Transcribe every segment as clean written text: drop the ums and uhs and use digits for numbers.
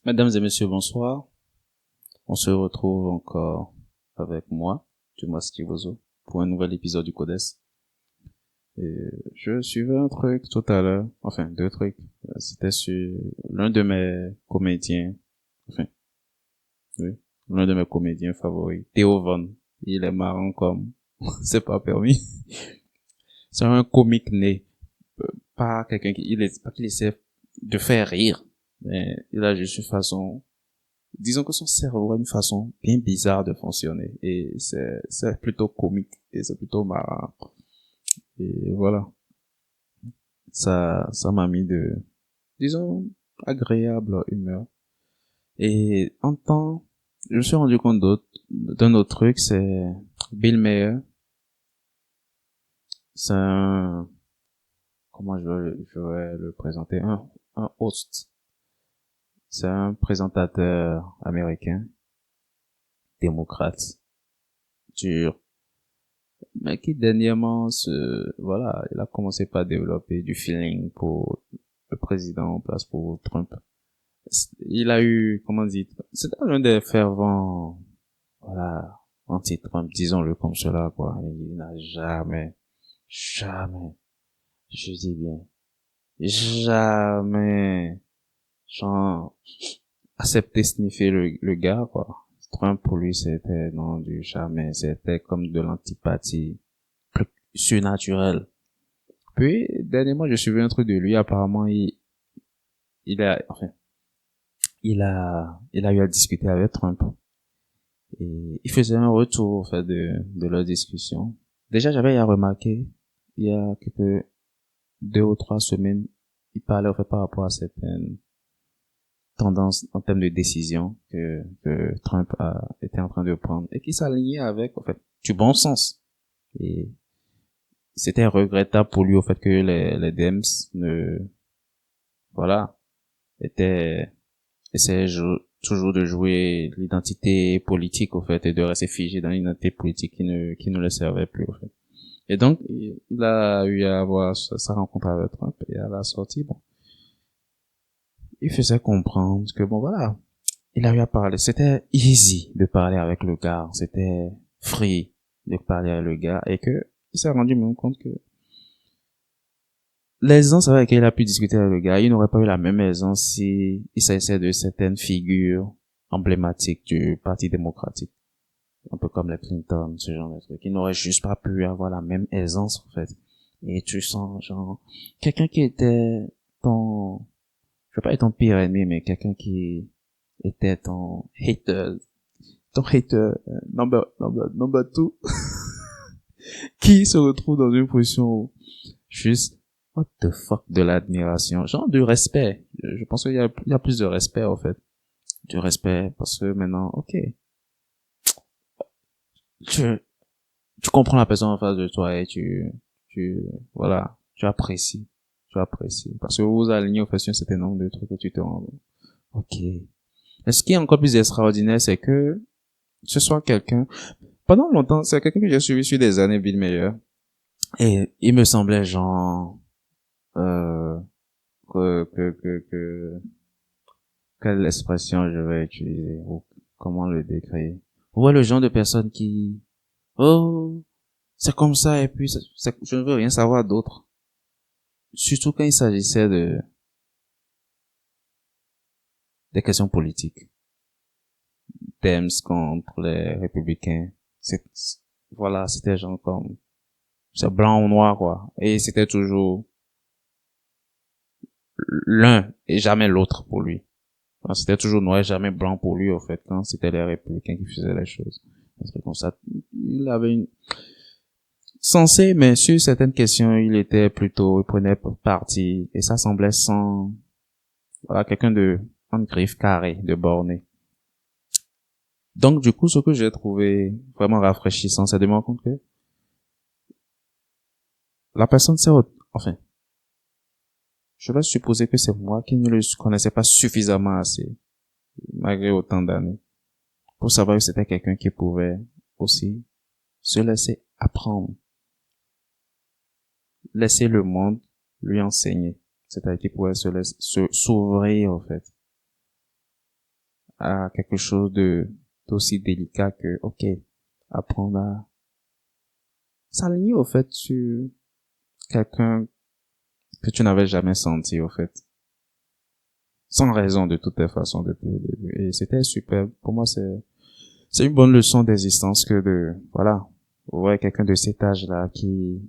Mesdames et messieurs, bonsoir. On se retrouve encore avec moi, Thomas Stivoso, pour un nouvel épisode du Codes. Et je suivais un truc tout à l'heure, enfin deux trucs. C'était sur l'un de mes comédiens, enfin oui, l'un de mes comédiens favoris, Theo Von. Il est marrant comme c'est pas permis. C'est un comique né, pas quelqu'un pas qu'il essaie de faire rire, mais il a juste une façon. Disons que son cerveau a une façon bien bizarre de fonctionner et c'est plutôt comique et c'est plutôt marrant. Et voilà, ça m'a mis de, disons, agréable humeur. Et en temps, je me suis rendu compte d'un autre truc, c'est Bill Maher. C'est un, comment je vais le présenter, un host. C'est un présentateur américain, démocrate, dur, mais qui dernièrement voilà, il a commencé par développer du feeling pour le président en place pour Trump. Il a eu, comment dire, c'était l'un des fervents, voilà, anti-Trump, disons-le comme cela, quoi. Il n'a jamais, je dis bien, jamais, genre, accepté sniffer le gars, quoi. Trump, pour lui, c'était, non, du jamais, c'était comme de l'antipathie surnaturelle. Puis, dernièrement, je suivais un truc de lui. Apparemment, enfin, il a eu à discuter avec Trump. Et il faisait un retour, en fait, de leur discussion. Déjà, j'avais remarqué, il y a quelques 2 ou 3 semaines, il parlait, en fait, par rapport à certaines tendances en termes de décision que Trump était en train de prendre et qui s'alignait avec, en fait, du bon sens. Et c'était regrettable pour lui, au fait, que les Dems ne, voilà, était essayait toujours de jouer l'identité politique au fait et de rester figé dans l'identité politique qui ne le servait plus au fait. Et donc il a eu à avoir sa rencontre avec Trump et à la sortie bon, il faisait comprendre que bon voilà, il a eu à parler, c'était easy de parler avec le gars, c'était free de parler avec le gars et que il s'est rendu même compte que l'aisance avec laquelle il a pu discuter avec le gars, il n'aurait pas eu la même aisance si il s'agissait de certaines figures emblématiques du Parti démocratique. Un peu comme les Clinton, ce genre de trucs. Il n'aurait juste pas pu avoir la même aisance, en fait. Et tu sens, genre, quelqu'un qui était ton, je veux pas être ton pire ennemi, mais quelqu'un qui était ton hater, number two, qui se retrouve dans une position où juste what the fuck de l'admiration, genre du respect. Je pense il y a plus de respect en fait, du respect parce que maintenant, ok, tu tu comprends la personne en face de toi et tu voilà, tu apprécies parce que vous alignez au fait sur un certain nombre de trucs et tu te rends ok. Et ce qui est encore plus extraordinaire, c'est que ce soit quelqu'un pendant longtemps, c'est quelqu'un que j'ai suivi sur des années Bill Meyer et il me semblait genre euh, que quelle expression je vais utiliser ou comment le décrire. Ouais, le genre de personne qui, oh, c'est comme ça et puis je ne veux rien savoir d'autre. Surtout quand il s'agissait des questions politiques. Dems contre les républicains. Voilà, c'était genre comme, c'est blanc ou noir, quoi. Et c'était toujours l'un et jamais l'autre pour lui. Enfin, c'était toujours noir et jamais blanc pour lui, au fait, quand c'était les républicains qui faisaient les choses. Un truc comme ça. Il avait une, censé, mais sur certaines questions, il prenait parti, et ça semblait sans, voilà, quelqu'un en griffe carré, de borné. Donc, du coup, ce que j'ai trouvé vraiment rafraîchissant, c'est de me rendre compte que la personne enfin, je vais supposer que c'est moi qui ne le connaissais pas suffisamment assez, malgré autant d'années, pour savoir que c'était quelqu'un qui pouvait aussi se laisser apprendre, laisser le monde lui enseigner. C'est-à-dire qu'il pouvait s'ouvrir, en fait. à quelque chose de d'aussi délicat que, ok, apprendre à s'aligner au fait sur quelqu'un que tu n'avais jamais senti au fait, sans raison de toutes les façons depuis le début. Et c'était super. Pour moi, c'est une bonne leçon d'existence que de, voilà, ouais, quelqu'un de cet âge-là qui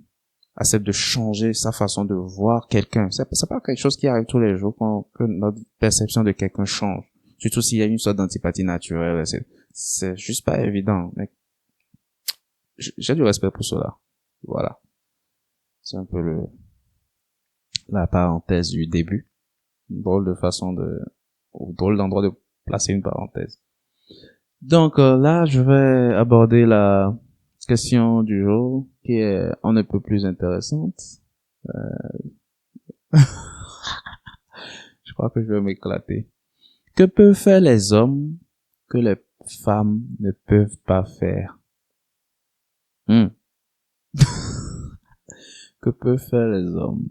accepte de changer sa façon de voir quelqu'un. C'est pas quelque chose qui arrive tous les jours que notre perception de quelqu'un change. Surtout s'il y a une sorte d'antipathie naturelle. C'est juste pas évident. Mais j'ai du respect pour cela. Voilà. C'est un peu la parenthèse du début. Une drôle de façon ou drôle d'endroit de placer une parenthèse. Donc là, je vais aborder la question du jour qui est on ne peut plus intéressante. Je crois que je vais m'éclater. Que peuvent faire les hommes que les femmes ne peuvent pas faire? Que peuvent faire les hommes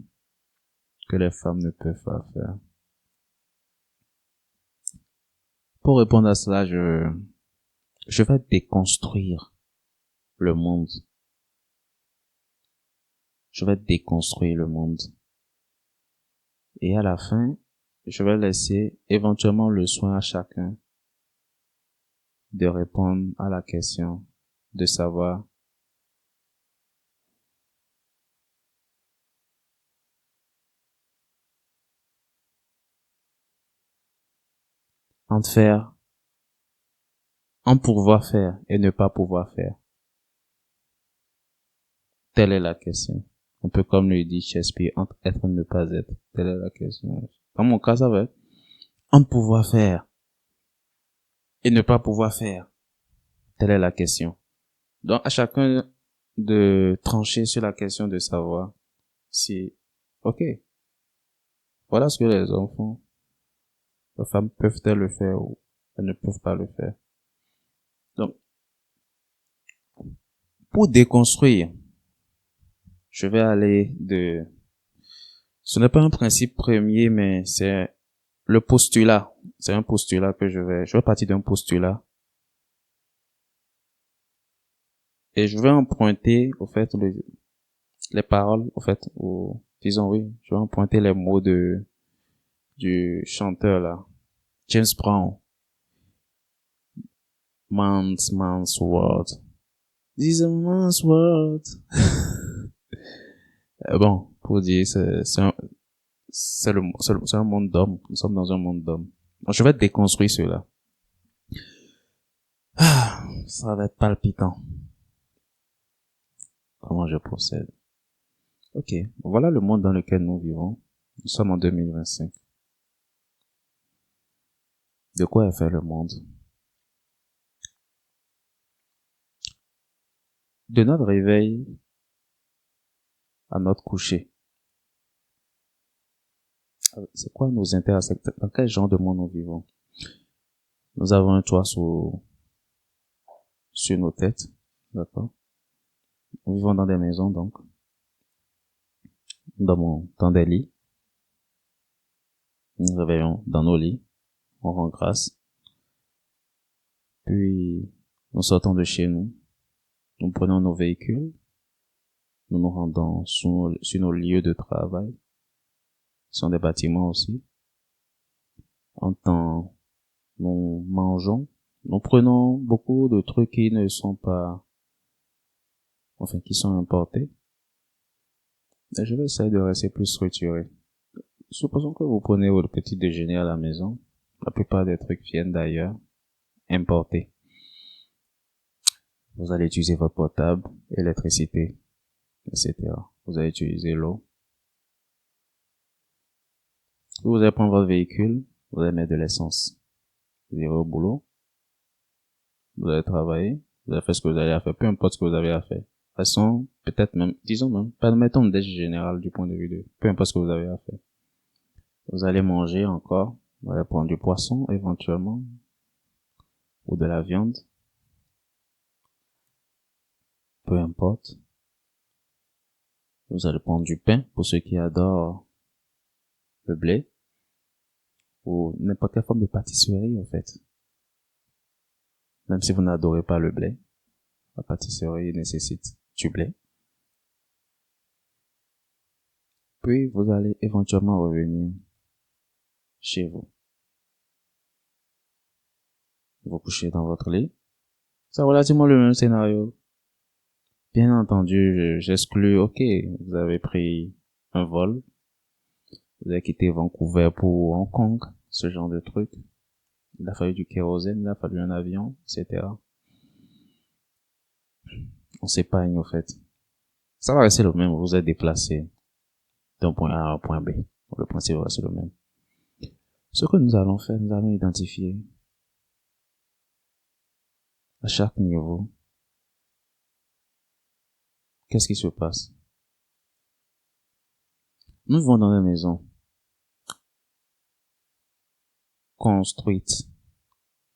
que les femmes ne peuvent pas faire? Pour répondre à cela, je vais déconstruire le monde. Je vais déconstruire le monde. Et à la fin, je vais laisser éventuellement le soin à chacun de répondre à la question, de savoir entre faire, en pouvoir faire et ne pas pouvoir faire. Telle est la question. Un peu comme le dit Shakespeare, entre être et ne pas être. Telle est la question. Dans mon cas, ça va être en pouvoir faire et ne pas pouvoir faire. Telle est la question. Donc, à chacun de trancher sur la question de savoir si, ok, voilà ce que les hommes font. Les femmes peuvent-elles le faire ou elles ne peuvent pas le faire. Donc, pour déconstruire, je vais aller ce n'est pas un principe premier, mais c'est le postulat. C'est un postulat que je vais partir d'un postulat. Et je vais emprunter, au fait, les paroles, au fait, ou, disons oui, je vais emprunter les mots du chanteur là, James Brown. Man's world. This is a man's world. Bon, pour dire, c'est un monde d'hommes. Nous sommes dans un monde d'hommes. Donc, je vais déconstruire cela. Ah, ça va être palpitant. Comment je procède? Ok, voilà le monde dans lequel nous vivons. Nous sommes en 2025. De quoi est fait le monde? De notre réveil à notre coucher. C'est quoi nos intérêts? Dans quel genre de monde nous vivons? Nous avons un toit sur nos têtes. D'accord? Nous vivons dans des maisons, donc. Dans des lits. Nous nous réveillons dans nos lits. On rend grâce. Puis, nous sortons de chez nous. Nous prenons nos véhicules. Nous nous rendons sur nos lieux de travail. Ce sont des bâtiments aussi. En temps, nous mangeons. Nous prenons beaucoup de trucs qui ne sont pas, enfin, qui sont importés. Et je vais essayer de rester plus structuré. Supposons que vous prenez votre petit déjeuner à la maison. La plupart des trucs viennent d'ailleurs, importés. Vous allez utiliser votre portable, électricité, etc. Vous allez utiliser l'eau. Vous allez prendre votre véhicule, vous allez mettre de l'essence. Vous irez au boulot, vous allez travailler, vous allez faire ce que vous allez faire, peu importe ce que vous avez à faire. De toute façon, peut-être même, disons même, permettons d'être général du point de vue de peu importe ce que vous avez à faire. Vous allez manger encore, vous allez prendre du poisson éventuellement, ou de la viande, peu importe. Vous allez prendre du pain pour ceux qui adorent le blé, ou n'importe quelle forme de pâtisserie en fait. même si vous n'adorez pas le blé. La pâtisserie nécessite du blé. Puis, vous allez éventuellement revenir chez vous. Vous couchez dans votre lit. C'est relativement le même scénario. Bien entendu, j'exclus, ok, vous avez pris un vol, vous avez quitté Vancouver pour Hong Kong, ce genre de truc. Il a fallu du kérosène, il a fallu un avion, etc. On s'épargne, au fait. Ça va rester le même, vous êtes déplacé d'un point A à un point B. Le principe va rester le même. Ce que nous allons faire, nous allons identifier à chaque niveau qu'est-ce qui se passe. Nous vivons dans une maison construite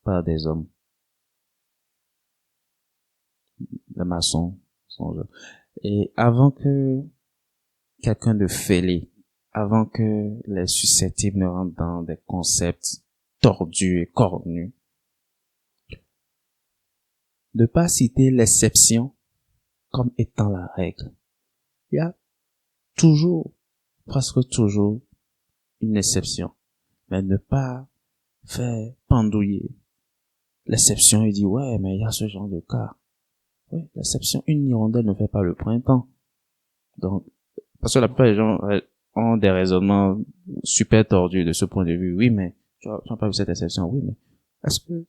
par des hommes. Les maçons sont là. Et avant que quelqu'un de fêlé, avant que les susceptibles ne rentrent dans des concepts tordus et cornus, ne pas citer l'exception comme étant la règle. Il y a toujours, presque toujours, une exception. Mais ne pas faire pendouiller l'exception et dire, ouais, mais il y a ce genre de cas. Oui, l'exception, une hirondelle ne fait pas le printemps. Donc, parce que la plupart des gens ont des raisonnements super tordus de ce point de vue. Oui, mais tu n'as pas vu cette exception. Oui, mais est-ce que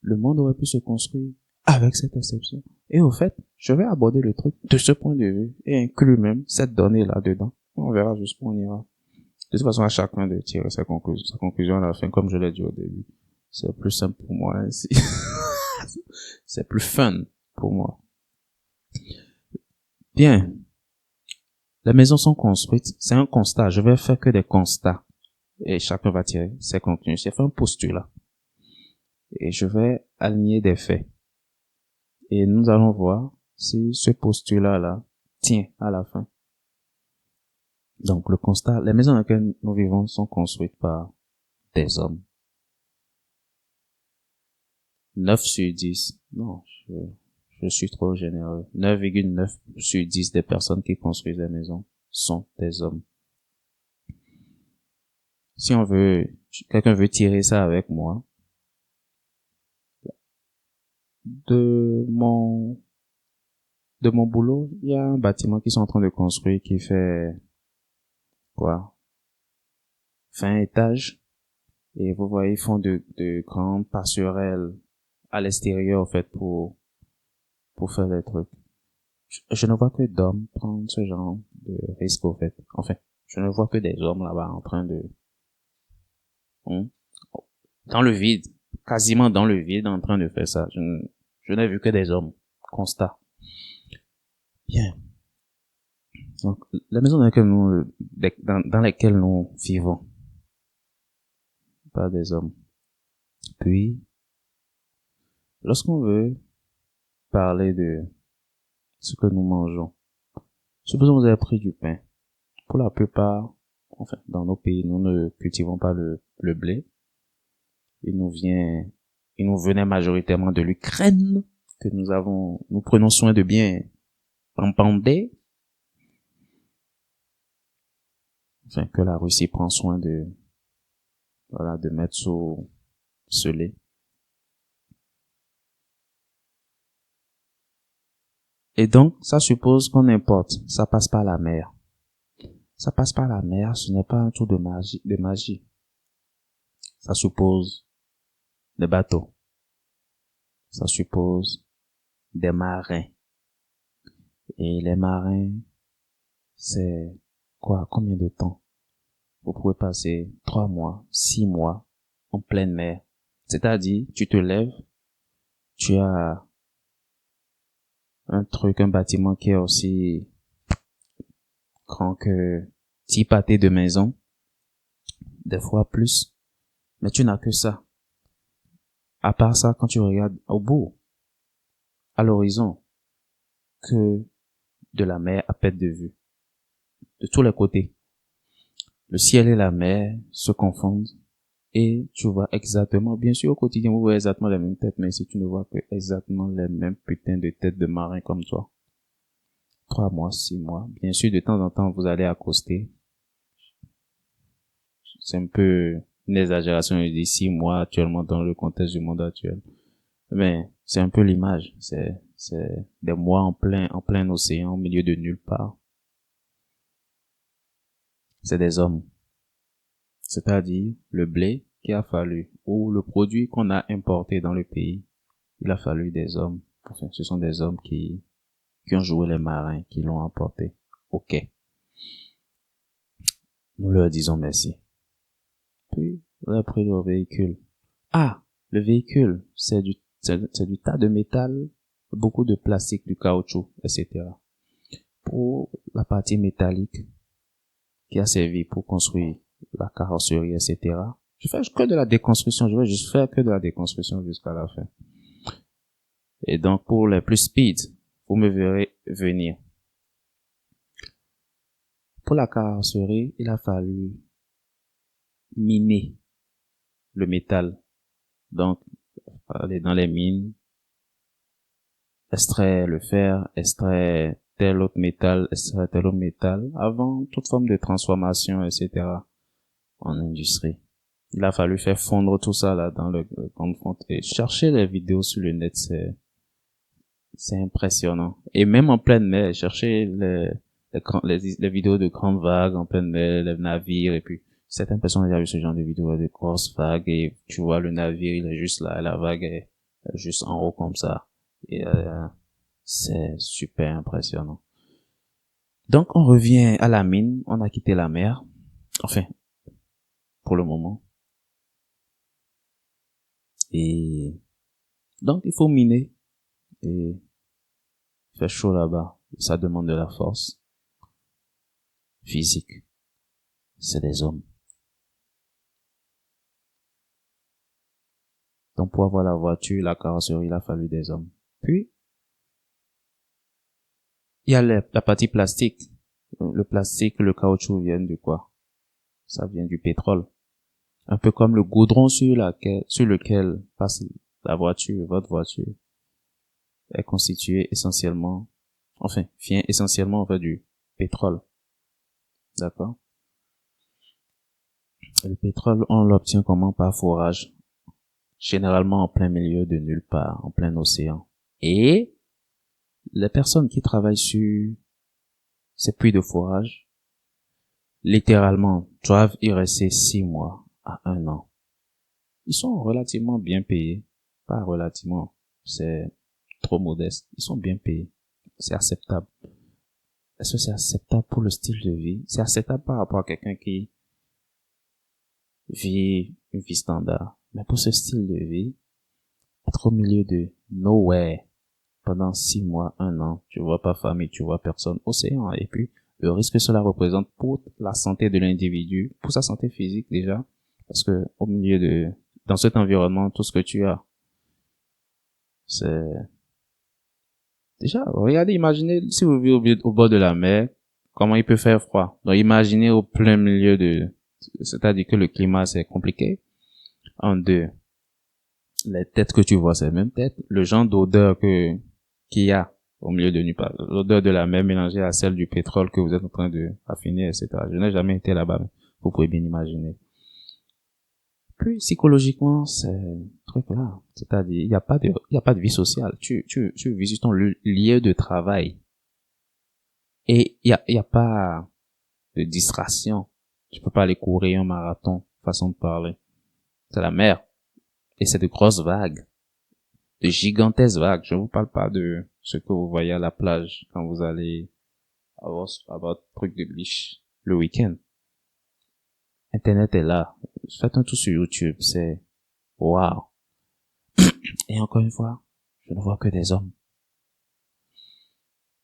le monde aurait pu se construire avec cette exception? Et au fait, je vais aborder le truc de ce point de vue et inclure même cette donnée là-dedans. On verra jusqu'où on ira. De toute façon, à chacun de tirer sa conclusion à la fin, comme je l'ai dit au début. C'est plus simple pour moi ainsi. C'est plus fun pour moi. Bien. Les maisons sont construites. C'est un constat. Je vais faire que des constats. Et chacun va tirer ses conclusions. J'ai fait un postulat. Et je vais aligner des faits. Et nous allons voir si ce postulat-là tient à la fin. Donc, le constat, les maisons dans lesquelles nous vivons sont construites par des hommes. 9 sur 10. Non, je suis trop généreux. 9,9 sur 10 des personnes qui construisent des maisons sont des hommes. Si quelqu'un veut tirer ça avec moi, de mon boulot, il y a un bâtiment qu'ils sont en train de construire qui fait, quoi? Fait un étage. Et vous voyez, ils font de grandes passerelles à l'extérieur, en fait, pour faire des trucs. Je ne vois que d'hommes prendre ce genre de risque, au fait. Enfin, je ne vois que des hommes là-bas en train de, dans le vide, quasiment dans le vide, en train de faire ça. Je n'ai vu que des hommes. Constat. Bien. Donc, la maison dans laquelle nous vivons, pas des hommes. Puis, lorsqu'on veut parler de ce que nous mangeons, supposons que vous avez pris du pain. Pour la plupart, enfin, dans nos pays, nous ne cultivons pas le blé. Il nous venait majoritairement de l'Ukraine, que nous prenons soin de bien embander. Enfin, que la Russie prend soin de mettre sous ce lait. Et donc, ça suppose qu'on importe. Ça passe par la mer. Ça passe par la mer, ce n'est pas un tour de magie. Ça suppose des bateaux. Ça suppose des marins. Et les marins, c'est quoi? Combien de temps? Vous pouvez passer 3 mois, 6 mois en pleine mer. C'est-à-dire, tu te lèves, tu as un bâtiment qui est aussi grand que 10 pâtés de maison, des fois plus, mais tu n'as que ça. À part ça, quand tu regardes au bout, à l'horizon, que de la mer à perte de vue, de tous les côtés. Le ciel et la mer se confondent et tu vois exactement, bien sûr, au quotidien, vous voyez exactement les mêmes têtes, mais si tu ne vois que exactement les mêmes putains de têtes de marins comme toi, 3 mois, 6 mois, bien sûr, de temps en temps, vous allez accoster. C'est un peu une exagération de dire 6 mois actuellement dans le contexte du monde actuel. Mais c'est un peu l'image. C'est des mois en plein océan, au milieu de nulle part. C'est des hommes. C'est-à-dire le blé qu'il a fallu, ou le produit qu'on a importé dans le pays, il a fallu des hommes. Enfin, ce sont des hommes qui ont joué les marins, qui l'ont emporté. Ok. Nous leur disons merci. Puis, on a pris le véhicule. Ah, le véhicule, c'est du tas de métal, beaucoup de plastique, du caoutchouc, etc. Pour la partie métallique qui a servi pour construire la carrosserie, etc. Je fais que de la déconstruction, je vais juste faire que de la déconstruction jusqu'à la fin. Et donc, pour les plus speed, vous me verrez venir. Pour la carrosserie, il a fallu miner le métal. Donc, aller dans les mines, extraire le fer, extraire tel autre métal, extraire tel autre métal, avant toute forme de transformation, etc. en industrie. Il a fallu faire fondre tout ça là dans le grand fond. Et chercher les vidéos sur le net, c'est impressionnant. Et même en pleine mer, chercher les vidéos de grandes vagues en pleine mer, les navires, et puis certaines personnes ont déjà vu ce genre de vidéos de grosses vagues, et tu vois le navire, il est juste là, la vague est juste en haut comme ça. Et c'est super impressionnant. Donc on revient à la mine, on a quitté la mer, enfin, pour le moment. Et donc il faut miner, et il fait chaud là-bas, ça demande de la force physique. C'est des hommes. Donc pour avoir la voiture, la carrosserie, il a fallu des hommes. Puis, il y a la partie plastique. Le plastique, le caoutchouc viennent de quoi? Ça vient du pétrole. Un peu comme le goudron sur lequel passe la voiture, votre voiture, est constitué essentiellement, enfin, vient essentiellement en fait du pétrole. D'accord? Le pétrole, on l'obtient comment? Par forage. Généralement en plein milieu de nulle part, en plein océan. Et les personnes qui travaillent sur ces puits de forage, littéralement, doivent y rester 6 mois à 1 an. Ils sont relativement bien payés. Pas relativement, c'est trop modeste. Ils sont bien payés. C'est acceptable. Est-ce que c'est acceptable pour le style de vie? C'est acceptable par rapport à quelqu'un qui vit une vie standard. Mais pour ce style de vie, être au milieu de nowhere pendant 6 mois, 1 an, tu vois pas famille, tu vois personne, océan, et puis le risque que cela représente pour la santé de l'individu, pour sa santé physique déjà, parce que dans cet environnement, tout ce que tu as, c'est, déjà, regardez, imaginez, si vous vivez au bord de la mer, comment il peut faire froid. Donc imaginez au plein milieu c'est-à-dire que le climat c'est compliqué. En deux, les têtes que tu vois, c'est les mêmes têtes. Le genre d'odeur qu'il y a au milieu de nulle part. L'odeur de la mer mélangée à celle du pétrole que vous êtes en train de raffiner, etc. Je n'ai jamais été là-bas, mais vous pouvez bien imaginer. Puis, psychologiquement, c'est un truc là. C'est-à-dire, il n'y a pas de vie sociale. Tu visites ton lieu de travail. Et il y a pas de distraction. Tu peux pas aller courir un marathon, façon de parler. C'est la mer. Et c'est de grosses vagues. De gigantesques vagues. Je ne vous parle pas de ce que vous voyez à la plage quand vous allez à votre truc de biche le week-end. Internet est là. Faites un tour sur YouTube. C'est waouh. Et encore une fois, je ne vois que des hommes.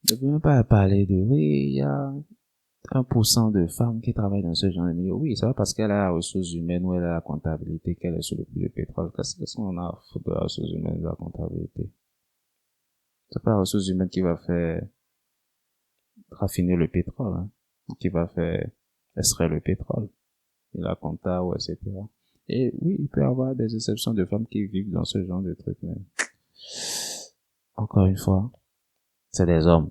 Je ne veux même pas parler de oui, il y a 1% de femmes qui travaillent dans ce genre de milieu. Oui, c'est pas parce qu'elle a la ressources humaines ou elle a la comptabilité qu'elle est sur le puits de pétrole. Qu'est-ce qu'on a à foutre de la ressources humaines et de la comptabilité? C'est pas la ressource humaine qui va faire raffiner le pétrole, hein, qui va faire extraire le pétrole, et la compta, ou etc. Et oui, il peut y avoir des exceptions de femmes qui vivent dans ce genre de trucs, mais encore une fois, c'est des hommes.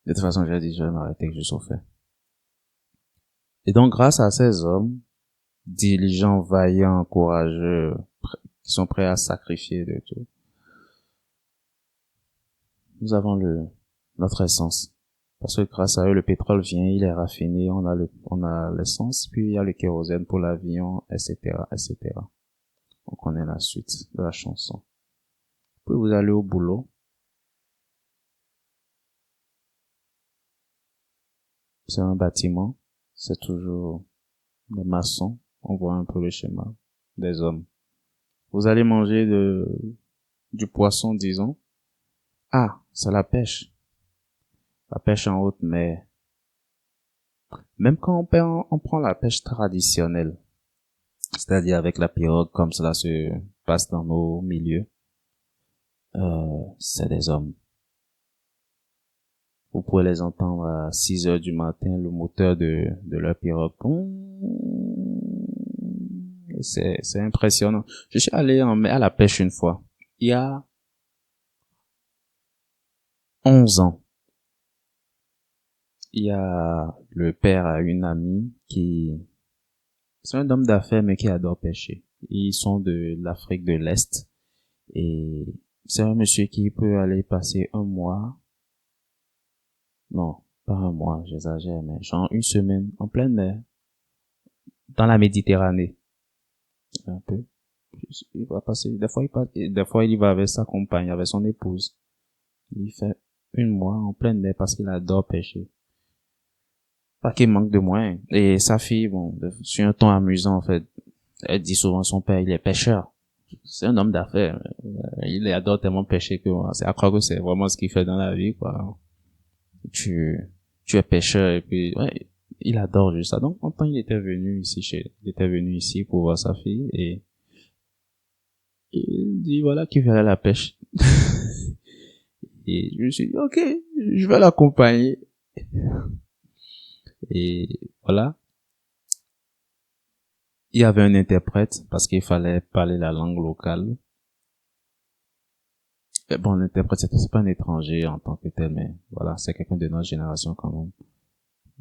De toute façon, j'ai dit, je vais m'arrêter que je sois fait. Et donc, grâce à ces hommes, diligents, vaillants, courageux, qui sont prêts à sacrifier de tout, nous avons notre essence. Parce que grâce à eux, le pétrole vient, il est raffiné, on a l'essence, puis il y a le kérosène pour l'avion, etc., etc. On connaît la suite de la chanson. Puis vous allez au boulot. C'est un bâtiment. C'est toujours des maçons. On voit un peu le schéma des hommes. Vous allez manger du poisson, disons. Ah, c'est la pêche. La pêche en haute mer. Même quand on prend la pêche traditionnelle, c'est-à-dire avec la pirogue comme cela se passe dans nos milieux, c'est des hommes. Vous pouvez les entendre à 6 heures du matin, le moteur de leur pirogue. C'est impressionnant. Je suis allé à la pêche une fois. Il y a 11 ans. Il y a le père à une amie c'est un homme d'affaires, mais qui adore pêcher. Ils sont de l'Afrique de l'Est. Et c'est un monsieur qui peut aller passer un mois. Non, pas un mois, j'exagère, mais genre une semaine en pleine mer. Dans la Méditerranée. Un peu. Il va passer, des fois il y va avec sa compagne, avec son épouse. Il fait un mois en pleine mer parce qu'il adore pêcher. Pas qu'il manque de moyens. Et sa fille, bon, sur un ton amusant, en fait, elle dit souvent à son père, il est pêcheur. C'est un homme d'affaires. Il adore tellement pêcher que c'est à croire que c'est vraiment ce qu'il fait dans la vie, quoi. Tu es pêcheur et puis, ouais, il adore juste ça. Donc, en temps, il était venu ici pour voir sa fille et il dit, voilà, qu'il verrait la pêche. Et je me suis dit, ok, je vais l'accompagner. Et voilà. Il y avait un interprète parce qu'il fallait parler la langue locale. Et bon, l'interprète, c'est pas un étranger en tant que tel, mais voilà, c'est quelqu'un de notre génération quand même.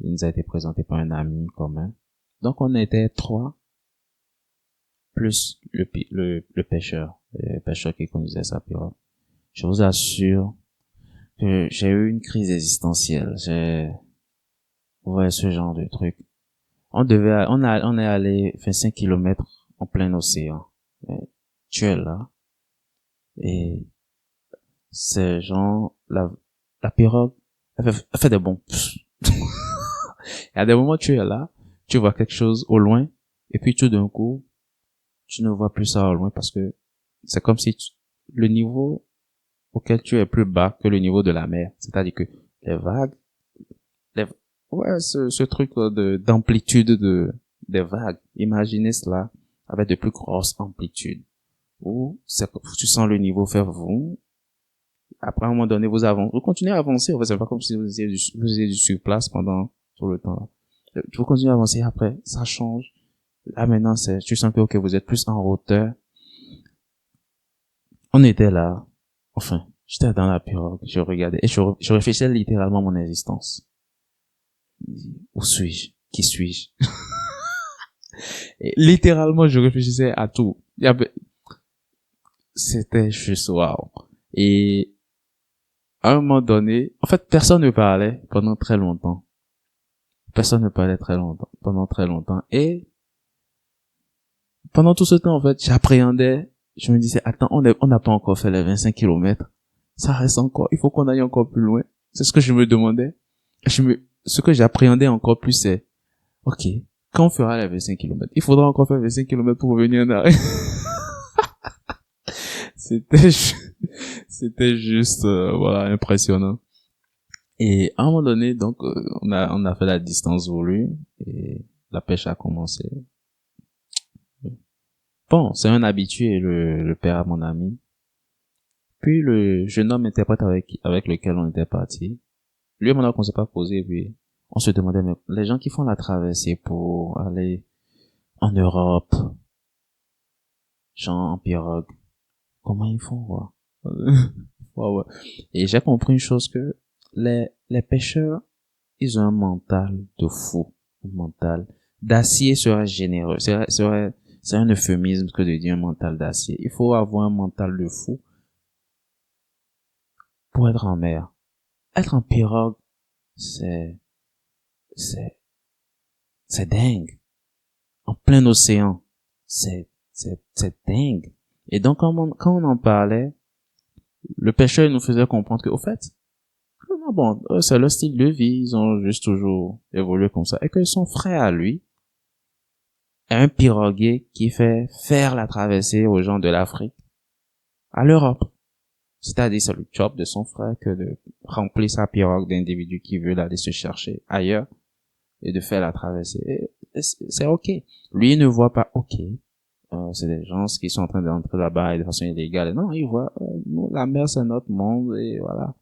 Il nous a été présenté par un ami commun. Donc on était 3, plus le pêcheur, le pêcheur qui conduisait sa pirogue. Je vous assure que j'ai eu une crise existentielle. Ouais, ce genre de truc. On est allé 25 kilomètres en plein océan. Et tu es là. Et c'est genre, la pirogue, elle fait des bons. Et à des moments, tu es là, tu vois quelque chose au loin, et puis tout d'un coup, tu ne vois plus ça au loin parce que c'est comme si le niveau auquel tu es plus bas que le niveau de la mer. C'est-à-dire que les vagues, les, ouais, ce truc d'amplitude des vagues. Imaginez cela avec de plus grosses amplitudes. Où tu sens le niveau faire vous. Après, à un moment donné, vous continuez à avancer. En fait, c'est pas comme si vous étiez sur place pendant tout le temps. Vous continuez à avancer. Après, ça change. Là, maintenant, tu sens que, ok, vous êtes plus en hauteur. On était là. Enfin, j'étais dans la pirogue. Je regardais et je réfléchissais littéralement à mon existence. Où suis-je? Qui suis-je? Et littéralement, je réfléchissais à tout. C'était juste waouh. Et à un moment donné, en fait, personne ne parlait pendant très longtemps. Personne ne parlait pendant très longtemps. Et pendant tout ce temps, en fait, j'appréhendais. Je me disais, attends, on n'a pas encore fait les 25 kilomètres. Ça reste encore. Il faut qu'on aille encore plus loin. C'est ce que je me demandais. Ce que j'appréhendais encore plus, c'est, ok, quand on fera les 25 kilomètres, il faudra encore faire 25 kilomètres pour revenir en arrière. C'était, c'était juste, voilà, impressionnant. Et à un moment donné, donc, on a fait la distance voulue et la pêche a commencé. Bon, c'est un habitué, le père à mon ami. Puis le jeune homme interprète avec lequel on était parti. Lui et moi, on s'est pas posé, puis On se demandait, mais les gens qui font la traversée pour aller en Europe, gens en pirogue, comment ils font, quoi? Ouais, ouais. Et j'ai compris une chose que les pêcheurs, ils ont un mental de fou. Un mental d'acier serait généreux. C'est un euphémisme que de dire un mental d'acier. Il faut avoir un mental de fou pour être en mer. Être en pirogue, c'est, c'est, c'est dingue. En plein océan. C'est dingue. Et donc, quand on en parlait, le pêcheur il nous faisait comprendre que, au fait, bon, c'est leur style de vie, ils ont juste toujours évolué comme ça. Et que son frère à lui est un piroguier qui fait faire la traversée aux gens de l'Afrique à l'Europe. C'est-à-dire, c'est le job de son frère que de remplir sa pirogue d'individus qui veulent aller se chercher ailleurs et de faire la traversée. Et c'est ok. Lui, il ne voit pas ok. C'est des gens qui sont en train d'entrer là-bas de façon illégale. Non, il voit, nous, la mer, c'est notre monde et voilà.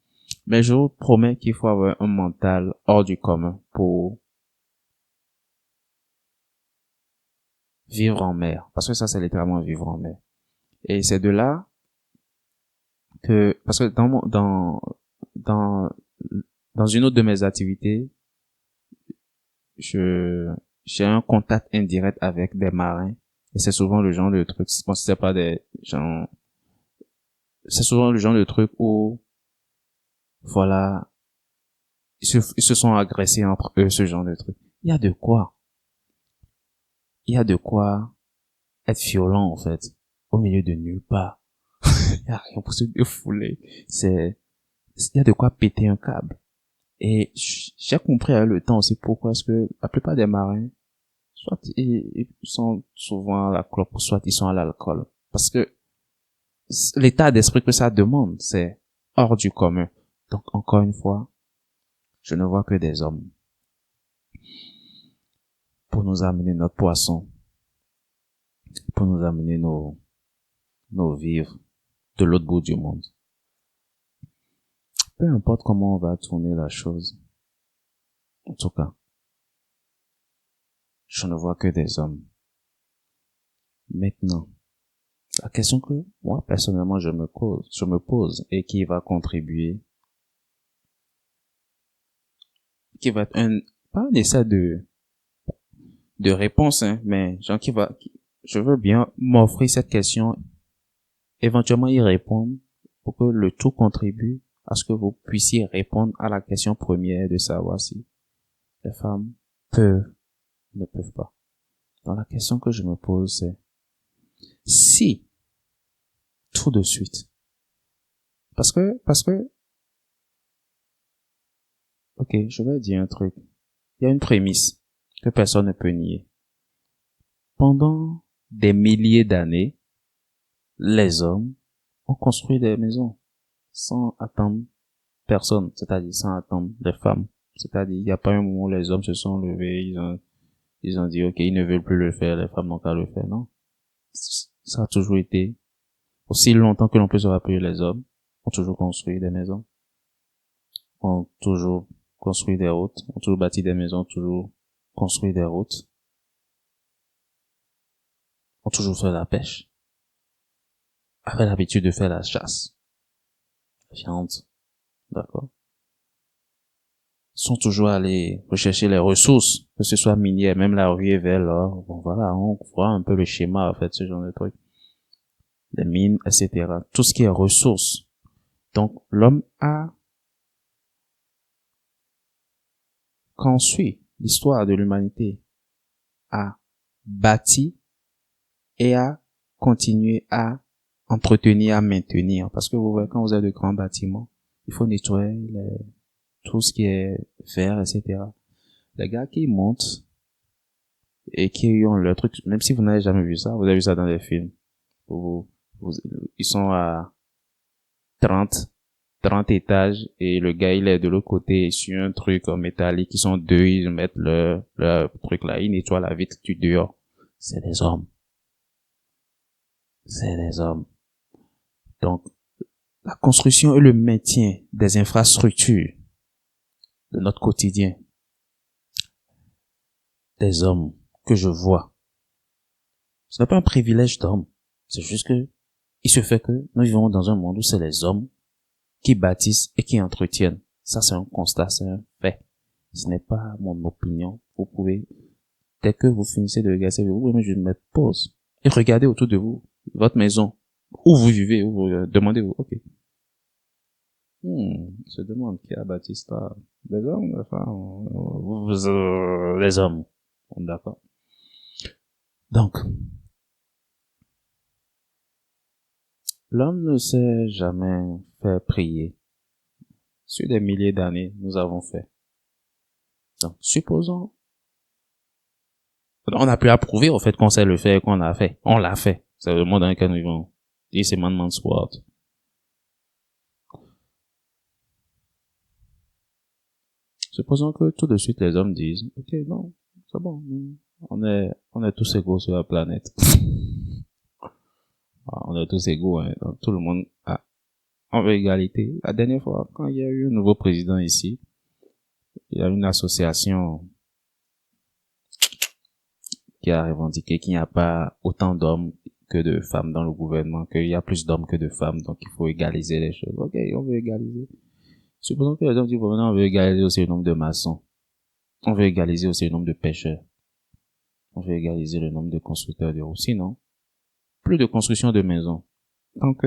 Mais je vous promets qu'il faut avoir un mental hors du commun pour vivre en mer. Parce que ça, c'est littéralement vivre en mer. Et c'est de là que, parce que dans, dans une autre de mes activités, j'ai un contact indirect avec des marins. Et c'est souvent le genre de truc, bon, si c'est pas des gens, c'est souvent le genre de truc où, voilà, ils se sont agressés entre eux, ce genre de truc. Il y a de quoi. Il y a de quoi être violent, en fait, au milieu de nulle part. Il y a rien pour se défouler. Il y a de quoi péter un câble. Et j'ai compris avec le temps aussi pourquoi est-ce que la plupart des marins, soit ils sont souvent à la clope, soit ils sont à l'alcool. Parce que l'état d'esprit que ça demande, c'est hors du commun. Donc, encore une fois, je ne vois que des hommes pour nous amener notre poisson, pour nous amener nos vivres de l'autre bout du monde. Peu importe comment on va tourner la chose. En tout cas, je ne vois que des hommes. Maintenant, la question que moi, personnellement, je me pose et qui va contribuer, qui va être pas un essai de réponse, hein, mais genre je veux bien m'offrir cette question, éventuellement y répondre pour que le tout contribue à ce que vous puissiez répondre à la question première de savoir si les femmes peuvent, ne peuvent pas. Donc la question que je me pose, c'est si, tout de suite, parce que, ok, je vais dire un truc. Il y a une prémisse que personne ne peut nier. Pendant des milliers d'années, les hommes ont construit des maisons sans attendre personne, c'est-à-dire sans attendre les femmes. C'est-à-dire, il n'y a pas un moment où les hommes se sont levés, ils ont dit, ok, ils ne veulent plus le faire, les femmes n'ont qu'à le faire, non. Ça a toujours été, aussi longtemps que l'on peut se rappeler, les hommes ont toujours construit des maisons, ont toujours construit des routes, ont toujours bâti des maisons, ont toujours construit des routes, ont toujours fait la pêche, avaient l'habitude de faire la chasse, la viande, d'accord, sont toujours allés rechercher les ressources, que ce soit minière, même la rue vers l'or. Bon, voilà, on voit un peu le schéma, en fait, ce genre de truc. Les mines, etc. Tout ce qui est ressources. Donc, l'homme a construit l'histoire de l'humanité, a bâti et a continué à entretenir, à maintenir. Parce que vous voyez, quand vous avez de grands bâtiments, il faut nettoyer tout ce qui est verre, etc. Les gars qui montent et qui ont leur truc, même si vous n'avez jamais vu ça, vous avez vu ça dans les films. Vous, vous- ils sont à 30 30 étages et le gars il est de l'autre côté sur un truc en métallique, ils sont deux, ils mettent leur truc là, ils nettoient la vitre du dehors. C'est des hommes. C'est des hommes. Donc, la construction et le maintien des infrastructures de notre quotidien, des hommes que je vois, ce n'est pas un privilège d'homme. C'est juste que il se fait que nous vivons dans un monde où c'est les hommes qui bâtissent et qui entretiennent. Ça, c'est un constat, c'est un fait. Ce n'est pas mon opinion. Vous pouvez, dès que vous finissez de regarder, vous pouvez juste mettre pause et regardez autour de vous, votre maison, où vous vivez, où vous demandez-vous, ok. Se demande qui a bâti ça. Les hommes, enfin, les hommes. D'accord. Donc, l'homme ne s'est jamais fait prier. Sur des milliers d'années, nous avons fait. Donc, supposons, on n'a plus à prouver, au fait, qu'on sait le faire et qu'on l'a fait. On l'a fait. C'est le monde dans lequel nous vivons. Et c'est man's world. Supposons que tout de suite les hommes disent, ok, non, c'est bon, on est tous égaux sur la planète. On est tous égaux, hein. Donc, tout le monde a, on veut égalité. La dernière fois, quand il y a eu un nouveau président ici, il y a une association qui a revendiqué qu'il n'y a pas autant d'hommes que de femmes dans le gouvernement, qu'il y a plus d'hommes que de femmes, donc il faut égaliser les choses. Ok, on veut égaliser. Supposons que les hommes disent, bon, maintenant on veut égaliser aussi le nombre de maçons. On veut égaliser aussi le nombre de pêcheurs. On veut égaliser le nombre de constructeurs de roues. Sinon, plus de construction de maisons. Donc,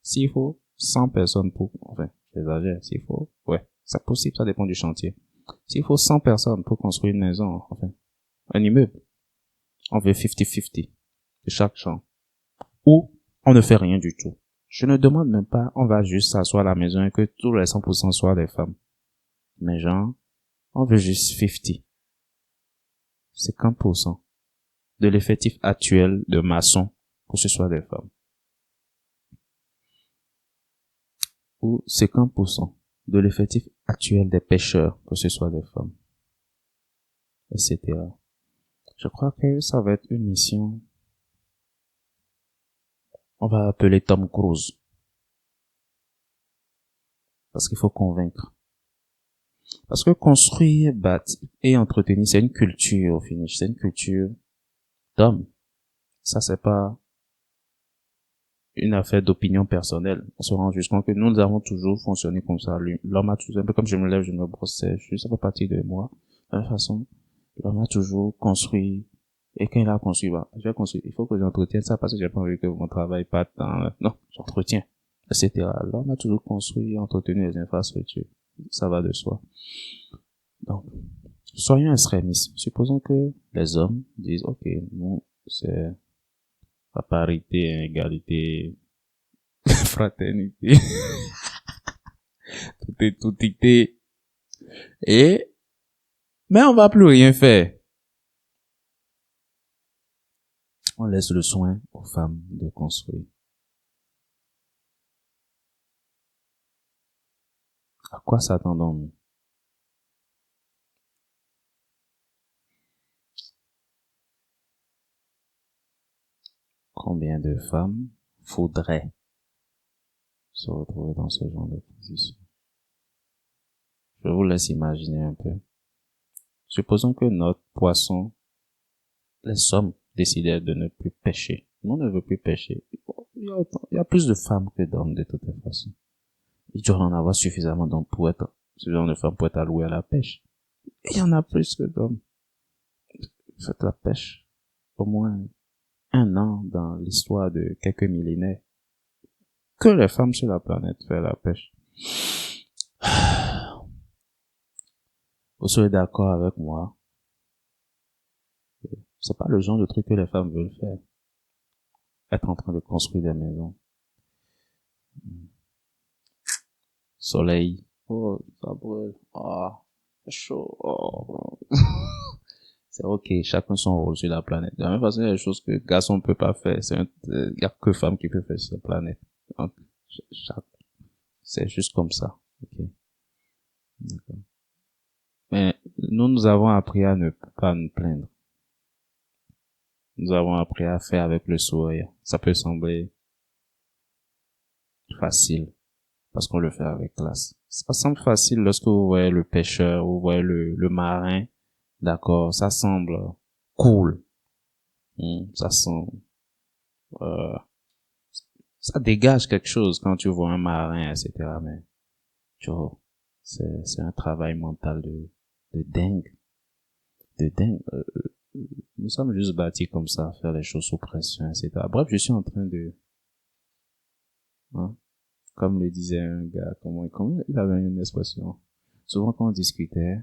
s'il faut 100 personnes pour, enfin, j'exagère, s'il faut, ouais, c'est possible, ça dépend du chantier. S'il faut 100 personnes pour construire une maison, enfin, un immeuble, on veut 50-50 de chaque champ. Ou, on ne fait rien du tout. Je ne demande même pas, on va juste s'asseoir à la maison et que tous les 100% soient des femmes. Mais genre, on veut juste 50. 50% de l'effectif actuel de maçons, que ce soit des femmes. Ou 50% de l'effectif actuel des pêcheurs, que ce soit des femmes. Etc. Je crois que ça va être une mission. On va appeler Tom Cruise. Parce qu'il faut convaincre. Parce que construire, bâtir et entretenir, c'est une culture au finish. C'est une culture d'homme. Ça, c'est pas une affaire d'opinion personnelle. On se rend juste compte que nous avons toujours fonctionné comme ça. L'homme a toujours, un peu comme je me lève, je me brosse, ça fait partie de moi. De la même façon, l'homme a toujours construit. Et quand il a construit, bah, je vais construire. Il faut que j'entretienne ça parce que j'ai pas envie que mon travail parte dans, non, j'entretiens, etc. L'homme a toujours construit et entretenu les infrastructures. Ça va de soi. Donc, soyons extrémistes. Supposons que les hommes disent, ok, nous, c'est la parité, égalité, fraternité, tout dicté. Et, mais on va plus rien faire. On laisse le soin aux femmes de construire. À quoi s'attendons-nous? Combien de femmes faudrait se retrouver dans ce genre de position? Je vous laisse imaginer un peu. Supposons que notre poisson, les hommes décidèrent de ne plus pêcher. Nous, on ne veut plus pêcher. Il y a plus de femmes que d'hommes de toute façon. Il doit en avoir suffisamment d'hommes pour être, suffisamment de femmes pour être allouées à la pêche. Et il y en a plus que d'hommes. Faites la pêche. Au moins 1 an dans l'histoire de quelques millénaires. Que les femmes sur la planète font la pêche. Vous serez d'accord avec moi. C'est pas le genre de truc que les femmes veulent faire. Être en train de construire des maisons. Soleil. Oh, ça brûle. Oh, c'est chaud. Oh. C'est ok, chacun son rôle sur la planète. De la même façon, il y a des choses que garçon ne peut pas faire. Il y a que femme qui peut faire sur la planète. Donc, c'est juste comme ça. Ok. D'accord. Mais nous avons appris à ne pas nous plaindre. Nous avons appris à faire avec le sourire. Ça peut sembler facile parce qu'on le fait avec classe. Ça semble facile lorsque vous voyez le pêcheur, vous voyez le marin. D'accord, ça semble cool. Ça sent, euh, ça dégage quelque chose quand tu vois un marin, etc. Mais, tu vois, c'est un travail mental de dingue, de dingue. Nous sommes juste bâtis comme ça, à faire les choses sous pression, etc. Bref, je suis en train de, hein, comme le disait un gars, comment il avait une expression. Souvent quand on discutait,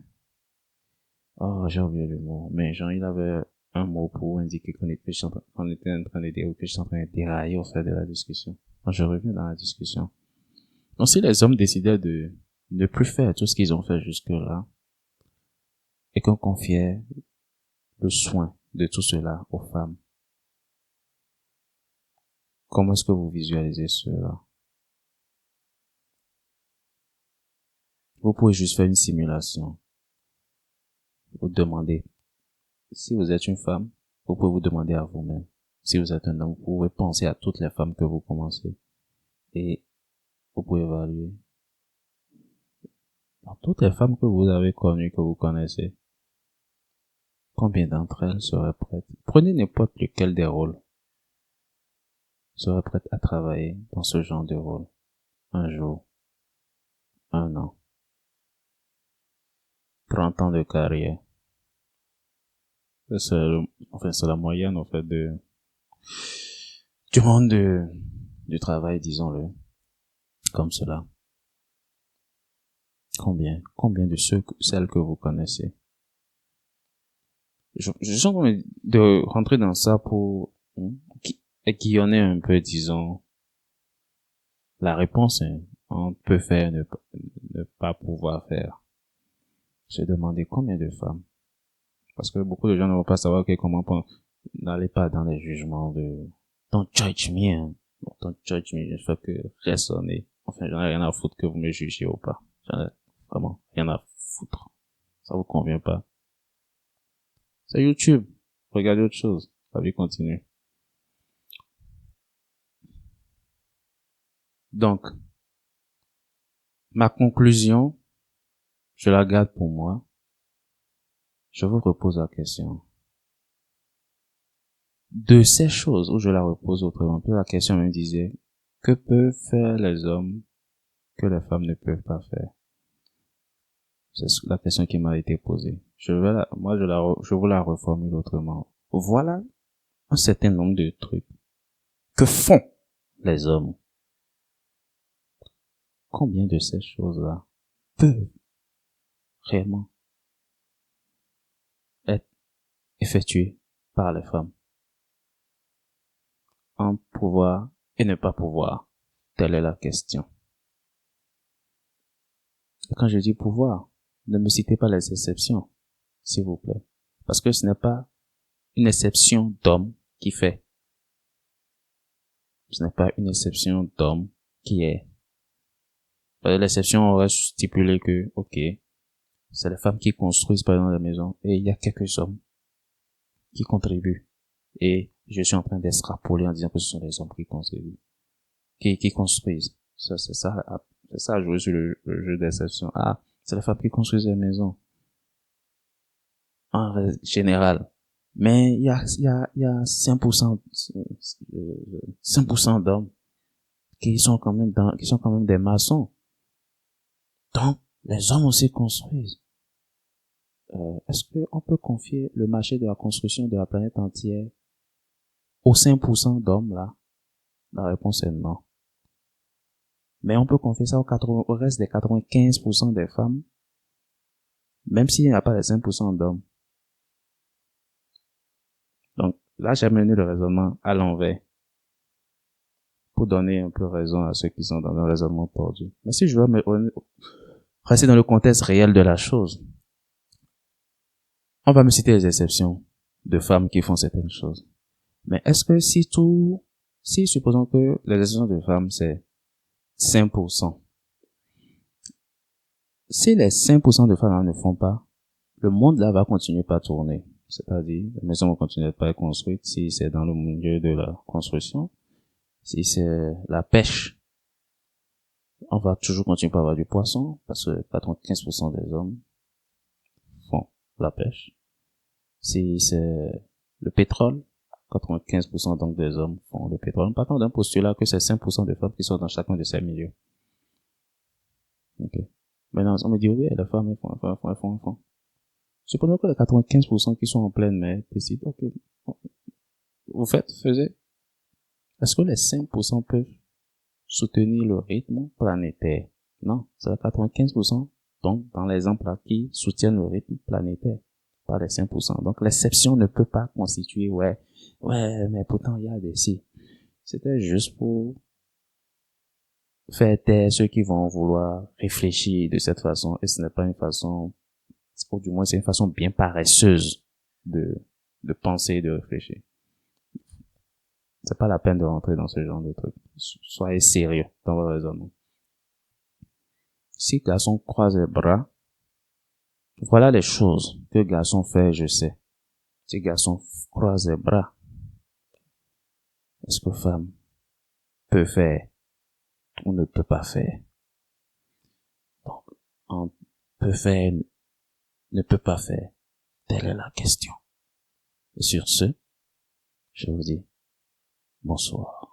oh, j'ai oublié le mot, mais genre, il avait un mot pour indiquer qu'on était en train de dire, ou que je suis en train de dérailler au fait de la discussion. Quand je reviens dans la discussion. Donc, si les hommes décidaient de ne plus faire tout ce qu'ils ont fait jusque-là, et qu'on confiait le soin de tout cela aux femmes, comment est-ce que vous visualisez cela? Vous pouvez juste faire une simulation. Vous demandez, si vous êtes une femme, vous pouvez vous demander à vous-même. Si vous êtes un homme, vous pouvez penser à toutes les femmes que vous commencez. Et vous pouvez évaluer. Dans toutes les femmes que vous avez connues, que vous connaissez, combien d'entre elles seraient prêtes? Prenez n'importe lequel des rôles. Seraient prêtes à travailler dans ce genre de rôle. Un jour, un an, 30 ans de carrière. C'est, c'est la moyenne, en fait, du monde du travail, disons-le, comme cela. Combien de celles que vous connaissez? Je suis en train de rentrer dans ça pour aiguillonner un peu, disons, la réponse, hein. On peut faire, ne pas pouvoir faire. J'ai demandé combien de femmes. Parce que beaucoup de gens ne vont pas savoir comment n'allez pas dans les jugements de don't judge me, hein. Don't judge me, je fais que raisonner. Enfin, j'en ai rien à foutre que vous me jugiez ou pas. J'en ai vraiment rien à foutre. Ça vous convient pas. C'est YouTube. Regardez autre chose. La vie continue. Donc, ma conclusion, je la garde pour moi. Je vous repose la question. De ces choses, où je la repose autrement, la question me disait, que peuvent faire les hommes que les femmes ne peuvent pas faire? C'est la question qui m'a été posée. Je vous la reformule autrement. Voilà un certain nombre de trucs que font les hommes. Combien de ces choses-là peuvent réellement être effectuées par les femmes? En pouvoir et ne pas pouvoir. Telle est la question. Et quand je dis pouvoir, ne me citez pas les exceptions, s'il vous plaît. Parce que ce n'est pas une exception d'homme qui fait. Ce n'est pas une exception d'homme qui est. L'exception aurait stipulé que, ok, c'est les femmes qui construisent par exemple la maison et il y a quelques hommes qui contribuent. Et je suis en train d'extrapoler en disant que ce sont les hommes qui contribuent, qui construisent. C'est ça, jouer sur le jeu d'exception. Ah, c'est les femmes qui construisent les maisons. En général. Mais il y a 5%, 5% d'hommes qui sont quand même des maçons. Donc, les hommes aussi construisent. Est-ce qu'on peut confier le marché de la construction de la planète entière aux 5% d'hommes là? La réponse est non. Mais on peut confier ça au reste des 95% des femmes, même s'il n'y a pas les 5% d'hommes. Donc, là, j'ai mené le raisonnement à l'envers pour donner un peu raison à ceux qui sont dans le raisonnement tordu. Mais si je veux rester dans le contexte réel de la chose, on va me citer les exceptions de femmes qui font certaines choses. Mais est-ce que si supposons que les exceptions de femmes c'est 5%, si les 5% de femmes ne font pas, le monde là va continuer par tourner. C'est-à-dire, les maisons vont continuer pas être construites si c'est dans le milieu de la construction. Si c'est la pêche, on va toujours continuer par avoir du poisson parce que 95% des hommes font la pêche. Si c'est le pétrole, 95% donc des hommes font le pétrole. Partant d'un postulat que c'est 5% de femmes qui sont dans chacun de ces milieux. Ok. Maintenant, on me dit, oui, les femmes, elles font. Supposons que les 95% qui sont en pleine mer décident, ok, vous faisez. Est-ce que les 5% peuvent soutenir le rythme planétaire? Non, c'est les 95%, donc, dans l'exemple là, qui soutiennent le rythme planétaire, pas les 5%. Donc, l'exception ne peut pas constituer, ouais, mais pourtant, il y a des si. C'était juste pour faire taire ceux qui vont vouloir réfléchir de cette façon, et ce n'est pas une façon, ou du moins, c'est une façon bien paresseuse de penser et de réfléchir. C'est pas la peine de rentrer dans ce genre de trucs. Soyez sérieux dans votre raisonnement. Si garçon croise les bras, voilà les choses que garçon fait, je sais. Si garçon croise les bras, est-ce que femme peut faire ou ne peut pas faire? Donc, on peut faire, ne peut pas faire. Telle est la question. Et sur ce, je vous dis bonsoir.